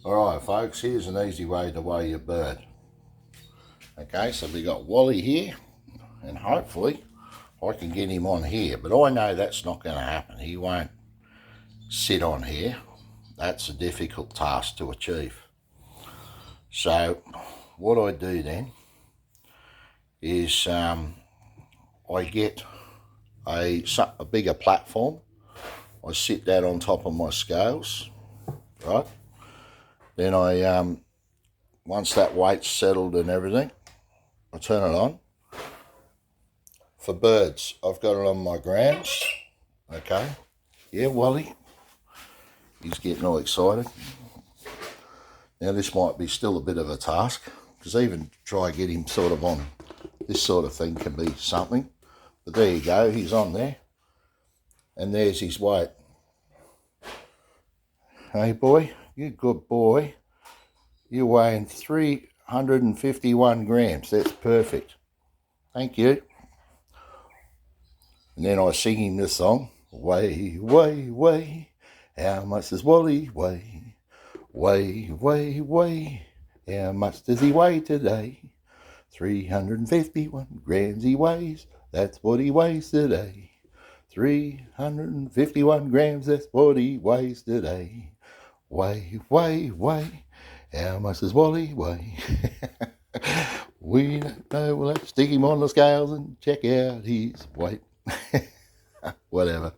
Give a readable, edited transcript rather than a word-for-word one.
Alright folks, here's an easy way to weigh your bird. Okay, so we got Wally here, and hopefully I can get him on here, but I know that's not going to happen. He won't sit on here. That's a difficult task to achieve. So what I do then is I get a bigger platform. I sit that on top of my scales, right? Then I once that weight's settled and everything, I turn it on. For birds, I've got it on my grams. Okay. Yeah, Wally. He's getting all excited. Now this might be still a bit of a task, because even try to get him sort of on this sort of thing can be something. But there you go, he's on there. And there's his weight. Hey boy, you good boy. You're weighing 351 grams. That's perfect. Thank you. And then I sing him this song. Weigh, weigh, weigh. How much does Wally weigh? Weigh, weigh, weigh. How much does he weigh today? 351 grams he weighs. That's what he weighs today. 351 grams, that's what he weighs today. Weigh, weigh, weigh. How much does Wally weigh? We don't know. We'll have to stick him on the scales and check out his weight. Whatever.